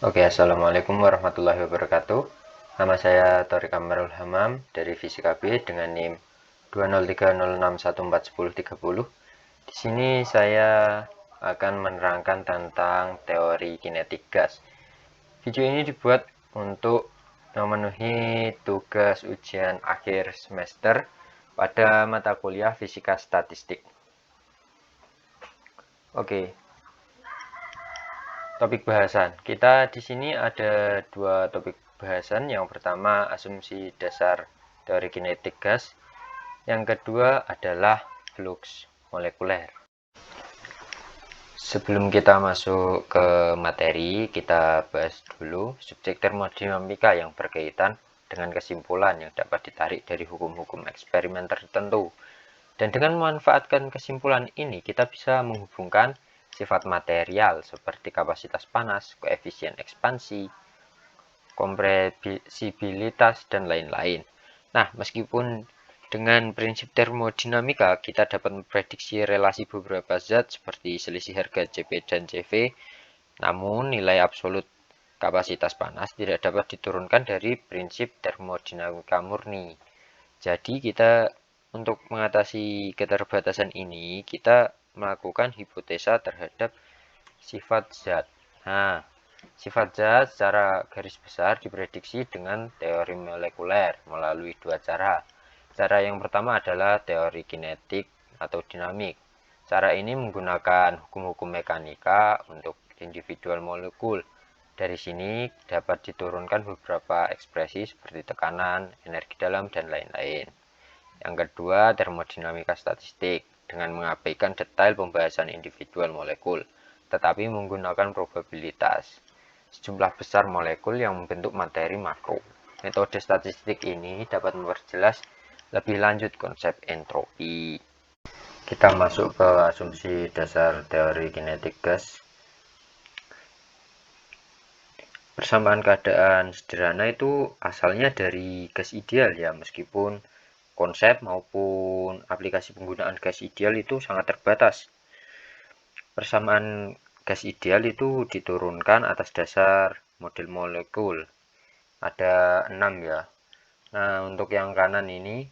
Oke, assalamualaikum warahmatullahi wabarakatuh. Nama saya Torik Amarul Hamam dari Fisika B dengan NIM 20306141030. Di sini saya akan menerangkan tentang teori kinetik gas. Video ini dibuat untuk memenuhi tugas ujian akhir semester pada mata kuliah Fisika Statistik. Oke, topik bahasan. Kita di sini ada dua topik bahasan. Yang pertama asumsi dasar teori kinetik gas. Yang kedua adalah flux molekuler. Sebelum kita masuk ke materi, kita bahas dulu subjek termodinamika yang berkaitan dengan kesimpulan yang dapat ditarik dari hukum-hukum eksperimen tertentu. Dan dengan memanfaatkan kesimpulan ini, kita bisa menghubungkan sifat material seperti kapasitas panas, koefisien ekspansi, kompresibilitas, dan lain-lain. Nah, meskipun dengan prinsip termodinamika kita dapat memprediksi relasi beberapa zat seperti selisih harga Cp dan Cv, namun nilai absolut kapasitas panas tidak dapat diturunkan dari prinsip termodinamika murni. Jadi kita untuk mengatasi keterbatasan ini, kita melakukan hipotesa terhadap sifat zat. Nah, sifat zat secara garis besar diprediksi dengan teori molekuler melalui dua cara. Cara yang pertama adalah teori kinetik atau dinamik. Cara ini menggunakan hukum-hukum mekanika untuk individual molekul. Dari sini dapat diturunkan beberapa ekspresi seperti tekanan, energi dalam, dan lain-lain. Yang kedua, termodinamika statistik dengan mengabaikan detail pembahasan individual molekul, tetapi menggunakan probabilitas sejumlah besar molekul yang membentuk materi makro. Metode statistik ini dapat memperjelas lebih lanjut konsep entropi. Kita masuk ke asumsi dasar teori kinetik gas. Persamaan keadaan sederhana itu asalnya dari gas ideal ya, meskipun konsep maupun aplikasi penggunaan gas ideal itu sangat terbatas. Persamaan gas ideal itu diturunkan atas dasar model molekul. Ada 6 ya. Nah, untuk yang kanan ini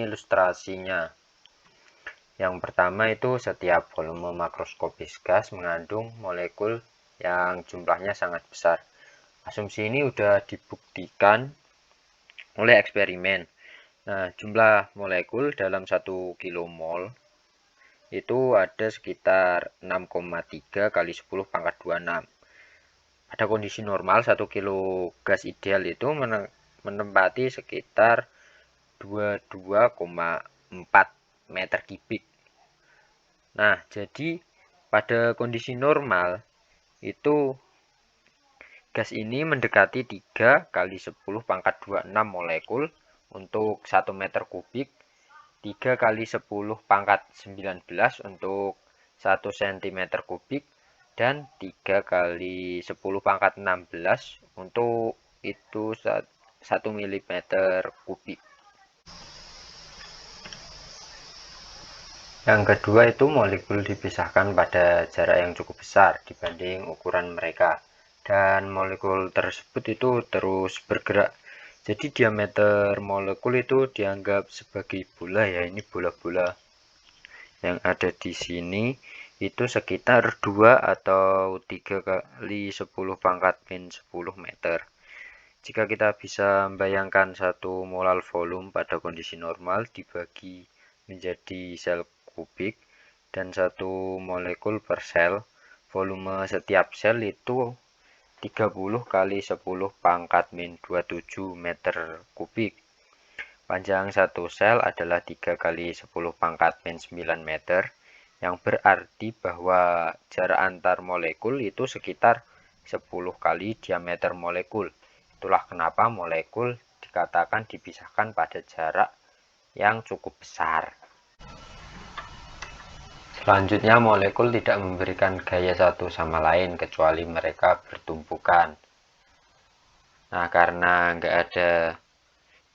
ilustrasinya. Yang pertama itu setiap volume makroskopis gas mengandung molekul yang jumlahnya sangat besar. Asumsi ini sudah dibuktikan oleh eksperimen. Nah, jumlah molekul dalam 1 kilomol itu ada sekitar 6,3 kali 10 pangkat 26. Pada kondisi normal 1 kilo gas ideal itu menempati sekitar 22,4 meter kubik. Nah, jadi pada kondisi normal itu gas ini mendekati 3 kali 10 pangkat 26 molekul untuk 1 meter kubik, 3 kali 10 pangkat 19 untuk 1 cm kubik, dan 3 kali 10 pangkat 16 untuk itu 1 mm kubik. Yang kedua itu molekul dipisahkan pada jarak yang cukup besar dibanding ukuran mereka, dan molekul tersebut itu terus bergerak. Jadi diameter molekul itu dianggap sebagai bola ya, ini bola-bola yang ada di sini itu sekitar 2 atau 3 kali 10 pangkat min 10 meter. Jika kita bisa membayangkan 1 molal volume pada kondisi normal dibagi menjadi sel kubik dan 1 molekul per sel, volume setiap sel itu 30 kali 10 pangkat min 27 meter kubik. Panjang satu sel adalah 3 kali 10 pangkat min 9 meter, yang berarti bahwa jarak antar molekul itu sekitar 10 kali diameter molekul. Itulah kenapa molekul dikatakan dipisahkan pada jarak yang cukup besar. Selanjutnya, molekul tidak memberikan gaya satu sama lain kecuali mereka bertumpukan. Nah, karena nggak ada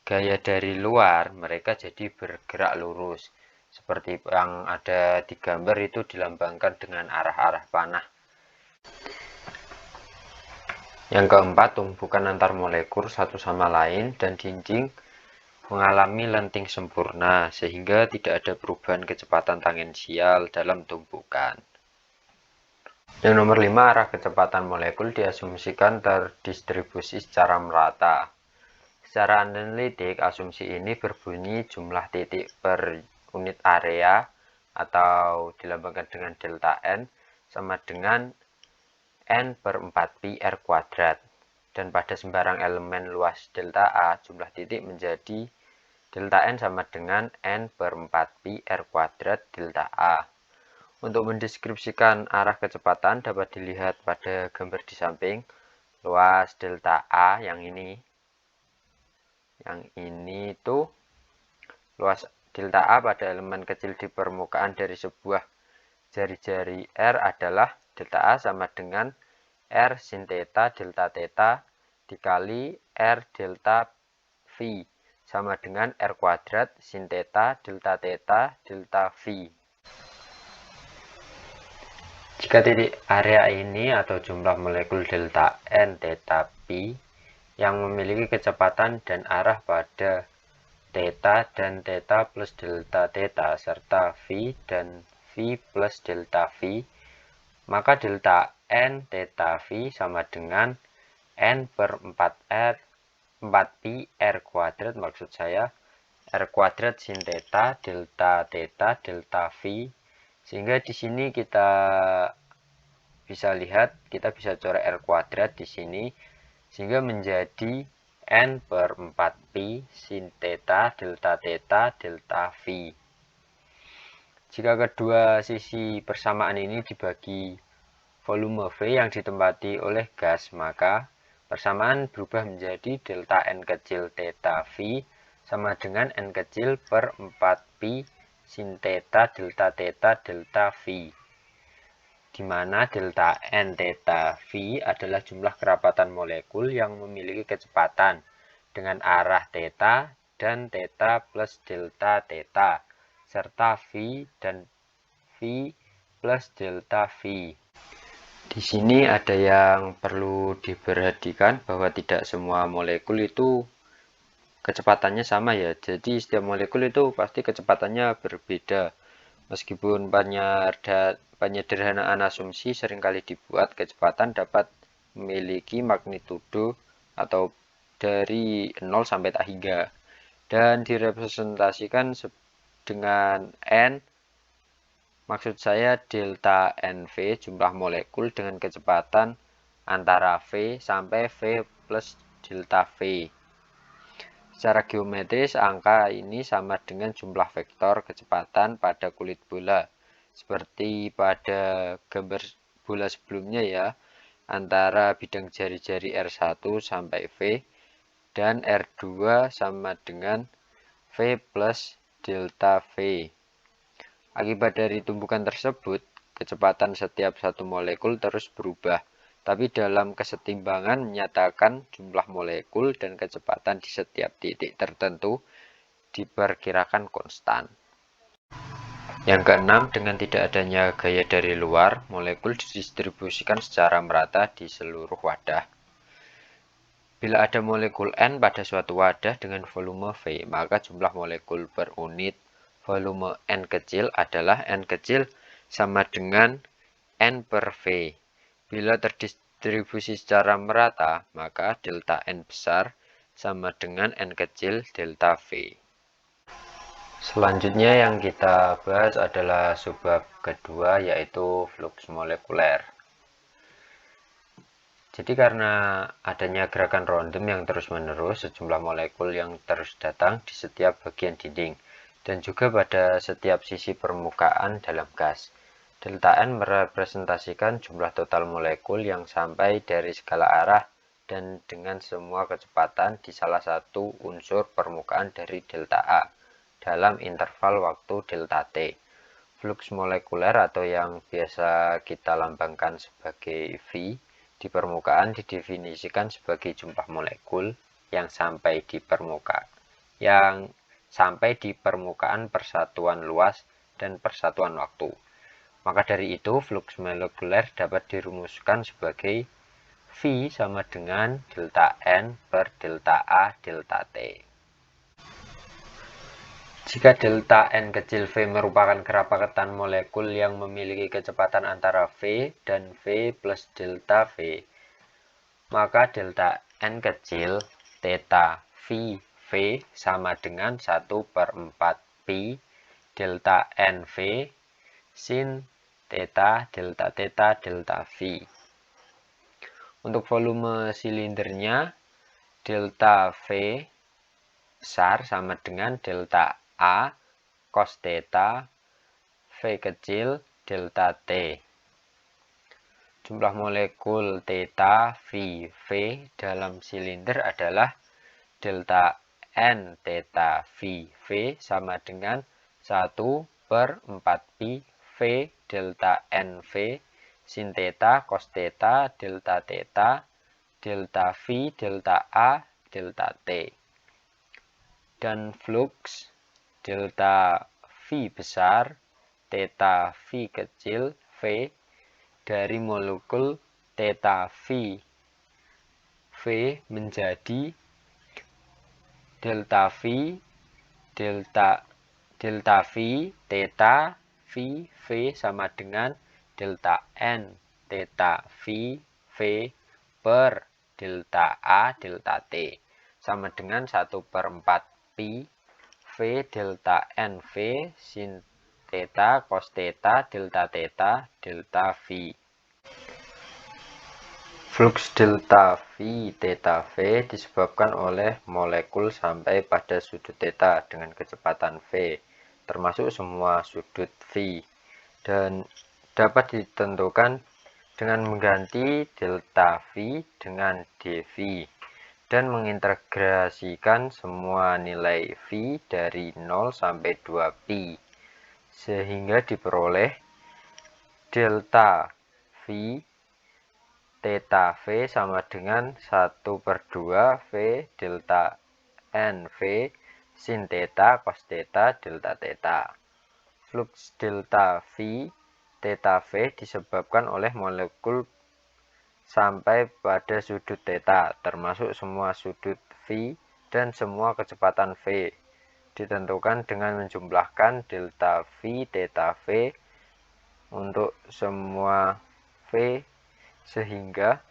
gaya dari luar, mereka jadi bergerak lurus. Seperti yang ada di gambar itu dilambangkan dengan arah-arah panah. Yang keempat, tumbukan antar molekul satu sama lain dan dinding mengalami lenting sempurna sehingga tidak ada perubahan kecepatan tangensial dalam tumbukan. Yang nomor 5, arah kecepatan molekul diasumsikan terdistribusi secara merata. Secara analitik, asumsi ini berbunyi jumlah titik per unit area atau dilambangkan dengan delta N sama dengan N per 4pi R kuadrat. Dan pada sembarang elemen luas delta A, jumlah titik menjadi delta N sama dengan N per 4pi R kuadrat delta A. Untuk mendeskripsikan arah kecepatan dapat dilihat pada gambar di samping. Luas delta A yang ini itu luas delta A pada elemen kecil di permukaan dari sebuah jari-jari R adalah delta A sama dengan R sin theta delta theta dikali R delta V sama dengan R kuadrat sin theta delta theta delta V. Jika titik area ini atau jumlah molekul delta N theta Pi yang memiliki kecepatan dan arah pada theta dan theta plus delta theta serta V dan V plus delta V, maka delta N theta V sama dengan N per 4pi R kuadrat, maksud saya R kuadrat sin theta delta theta delta V. Sehingga di sini kita bisa lihat, kita bisa coret R kuadrat di sini sehingga menjadi N per 4pi sin theta delta theta delta V. Jika kedua sisi persamaan ini dibagi volume V yang ditempati oleh gas, maka persamaan berubah menjadi delta N kecil theta V sama dengan N kecil per 4pi sin theta delta theta delta V, di mana delta N theta V adalah jumlah kerapatan molekul yang memiliki kecepatan dengan arah theta dan theta plus delta theta serta V dan V plus delta V. Di sini ada yang perlu diperhatikan bahwa tidak semua molekul itu kecepatannya sama ya. Jadi setiap molekul itu pasti kecepatannya berbeda. Meskipun penyederhanaan asumsi seringkali dibuat, kecepatan dapat memiliki magnitudo atau dari 0 sampai tak hingga dan direpresentasikan dengan N. Maksud saya delta NV jumlah molekul dengan kecepatan antara V sampai V plus delta V. Secara geometris, angka ini sama dengan jumlah vektor kecepatan pada kulit bola. Seperti pada gambar bola sebelumnya ya, antara bidang jari-jari R1 sampai V dan R2 sama dengan V plus delta V. Akibat dari tumbukan tersebut, kecepatan setiap satu molekul terus berubah, tapi dalam kesetimbangan menyatakan jumlah molekul dan kecepatan di setiap titik tertentu diperkirakan konstan. Yang keenam, dengan tidak adanya gaya dari luar, molekul didistribusikan secara merata di seluruh wadah. Bila ada molekul N pada suatu wadah dengan volume V, maka jumlah molekul per unit volume N kecil adalah N kecil sama dengan N per V. Bila terdistribusi secara merata, maka delta N besar sama dengan N kecil delta V. Selanjutnya yang kita bahas adalah subbab kedua, yaitu flux molekuler. Jadi karena adanya gerakan random yang terus-menerus, sejumlah molekul yang terus datang di setiap bagian dinding, dan juga pada setiap sisi permukaan dalam gas. Delta N merepresentasikan jumlah total molekul yang sampai dari segala arah dan dengan semua kecepatan di salah satu unsur permukaan dari delta A dalam interval waktu delta T. Flux molekuler atau yang biasa kita lambangkan sebagai V di permukaan didefinisikan sebagai jumlah molekul yang sampai di permukaan persatuan luas dan persatuan waktu. Maka dari itu, flux molekuler dapat dirumuskan sebagai V sama dengan delta N per delta A delta T. Jika delta N kecil V merupakan kerapatan molekul yang memiliki kecepatan antara V dan V plus delta V, maka delta N kecil theta V V sama dengan 1/4 pi delta N V sin theta delta theta delta V. Untuk volume silindernya, delta V besar sama dengan delta A cos theta V kecil delta T. Jumlah molekul theta V V dalam silinder adalah delta N theta V V sama dengan 1/4 pi V delta N V sin theta cos theta delta theta delta V delta A delta T. Dan flux delta V besar theta V kecil V dari molekul theta V V menjadi delta V theta V V sama dengan delta N theta V V per delta A delta T sama dengan 1/4 pi V delta N V sin theta cos theta delta theta delta V. Flux delta V theta V disebabkan oleh molekul sampai pada sudut theta dengan kecepatan V, termasuk semua sudut V, dan dapat ditentukan dengan mengganti delta V dengan dV dan mengintegrasikan semua nilai V dari 0 sampai 2pi sehingga diperoleh delta V theta V sama dengan 1/2 V delta N V sin theta cos theta delta theta. Flux delta V theta V disebabkan oleh molekul sampai pada sudut theta, termasuk semua sudut V dan semua kecepatan V, ditentukan dengan menjumlahkan delta V theta V untuk semua V sehingga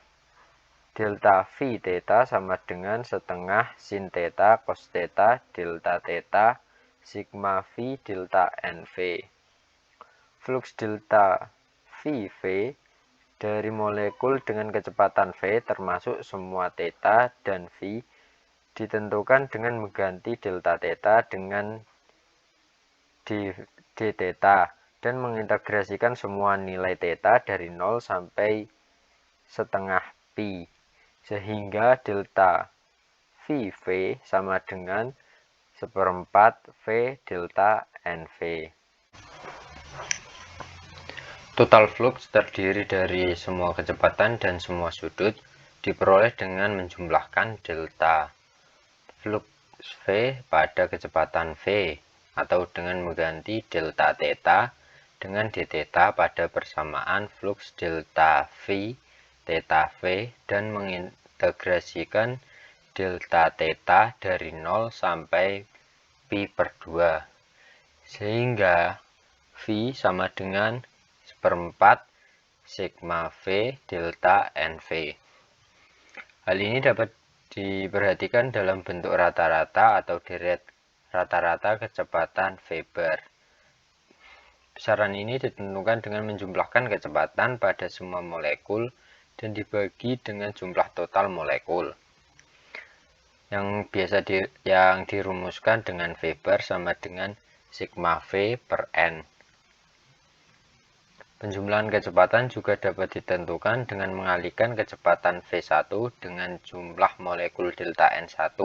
delta V theta sama dengan setengah sin theta cos theta delta theta sigma V delta NV. Flux delta V V dari molekul dengan kecepatan V termasuk semua theta dan V ditentukan dengan mengganti delta theta dengan d theta dan mengintegrasikan semua nilai theta dari 0 sampai setengah pi sehingga delta V V sama dengan 1/4 V delta NV. Total flux terdiri dari semua kecepatan dan semua sudut diperoleh dengan menjumlahkan delta flux V pada kecepatan V atau dengan mengganti delta theta dengan d theta pada persamaan flux delta V theta V dan mengintegrasikan delta theta dari 0 sampai pi/2 sehingga V sama dengan 1/4 sigma V delta NV. Hal ini dapat diperhatikan dalam bentuk rata-rata atau deret rata-rata kecepatan Weber. Besaran ini ditentukan dengan menjumlahkan kecepatan pada semua molekul dan dibagi dengan jumlah total molekul yang dirumuskan dengan Weber sama dengan sigma V per N. Penjumlahan kecepatan juga dapat ditentukan dengan mengalihkan kecepatan V1 dengan jumlah molekul delta N1,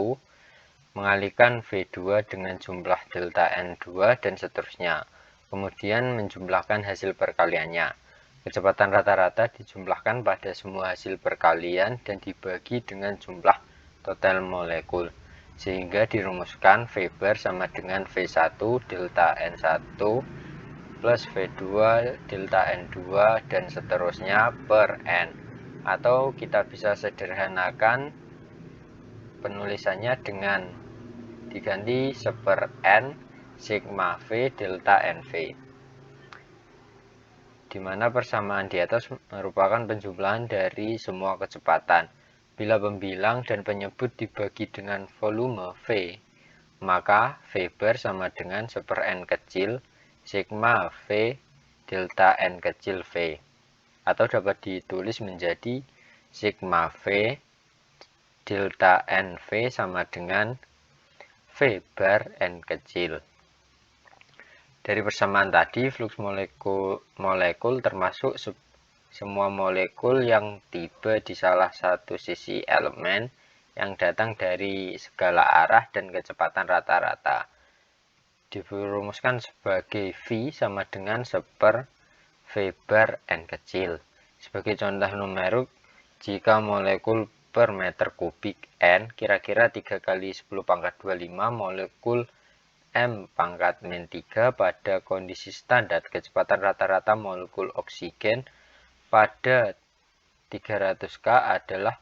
mengalihkan V2 dengan jumlah delta N2 dan seterusnya. Kemudian menjumlahkan hasil perkaliannya. Kecepatan rata-rata dijumlahkan pada semua hasil perkalian dan dibagi dengan jumlah total molekul, sehingga dirumuskan Weber sama dengan V1 delta N1 plus V2 delta N2 dan seterusnya per N. atau kita bisa sederhanakan penulisannya dengan diganti 1/n sigma V delta NV, di mana persamaan di atas merupakan penjumlahan dari semua kecepatan. Bila pembilang dan penyebut dibagi dengan volume V, maka V bar sama dengan 1/n kecil sigma V delta N kecil V, atau dapat ditulis menjadi sigma V delta NV sama dengan V bar N kecil. Dari persamaan tadi, fluks molekul termasuk semua molekul yang tiba di salah satu sisi elemen yang datang dari segala arah dan kecepatan rata-rata. Dirumuskan sebagai V sama dengan 1/V bar N kecil. Sebagai contoh numerik, jika molekul per meter kubik N kira-kira 3 kali 10 pangkat 25 molekul M pangkat min 3 pada kondisi standar kecepatan rata-rata molekul oksigen pada 300 K adalah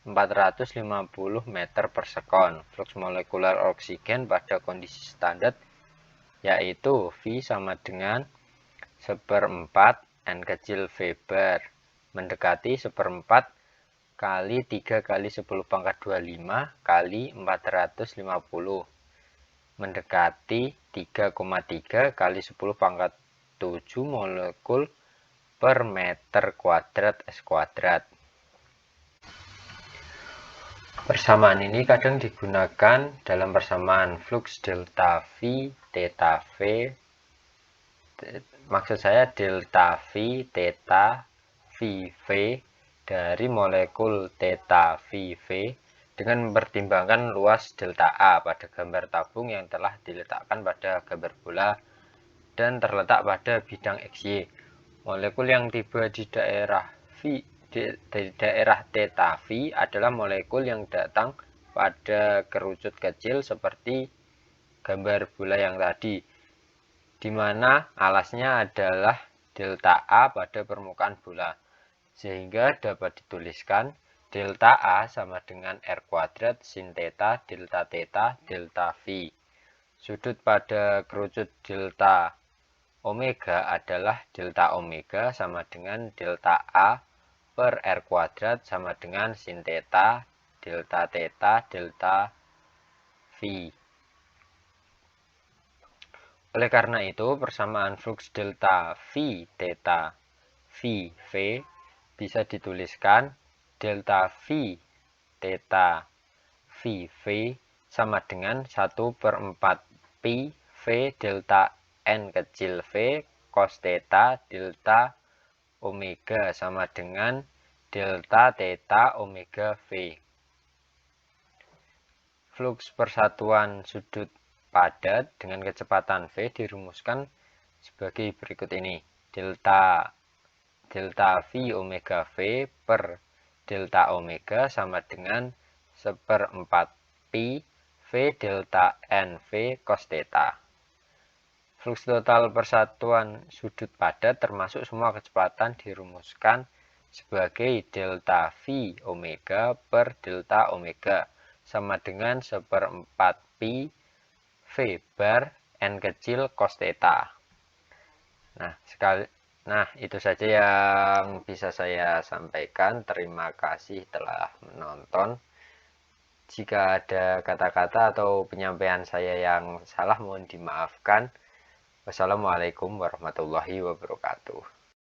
450 meter per sekon. Flux molekular oksigen pada kondisi standar yaitu V sama dengan 1/4 N kecil V bar mendekati 1/4 kali 3 kali 10 pangkat 25 kali 450 mendekati 3,3 kali 10 pangkat 7 molekul per meter kuadrat S kuadrat. Persamaan ini kadang digunakan dalam persamaan flux delta V theta V, maksud saya delta V theta VV dari molekul theta VV dengan mempertimbangkan luas delta A pada gambar tabung yang telah diletakkan pada gambar bola dan terletak pada bidang XY. Molekul yang tiba di daerah theta V adalah molekul yang datang pada kerucut kecil seperti gambar bola yang tadi, di mana alasnya adalah delta A pada permukaan bola, sehingga dapat dituliskan delta A sama dengan R kuadrat sin theta delta theta delta V. Sudut pada kerucut delta omega adalah delta omega sama dengan delta A per R kuadrat sama dengan sin theta delta theta delta V. Oleh karena itu, persamaan flux delta V theta VV bisa dituliskan delta V theta VV sama dengan 1/4 pi V delta N kecil V cos theta delta omega sama dengan delta theta omega V. Flux persatuan sudut padat dengan kecepatan V dirumuskan sebagai berikut ini. Delta V omega V per delta omega sama dengan 1/4 pi V delta NV cos theta. Flux total persatuan sudut padat termasuk semua kecepatan dirumuskan sebagai delta V omega per delta omega sama dengan 1/4 pi V bar N kecil cos theta. Nah, itu saja yang bisa saya sampaikan. Terima kasih telah menonton. Jika ada kata-kata atau penyampaian saya yang salah, mohon dimaafkan. Wassalamualaikum warahmatullahi wabarakatuh.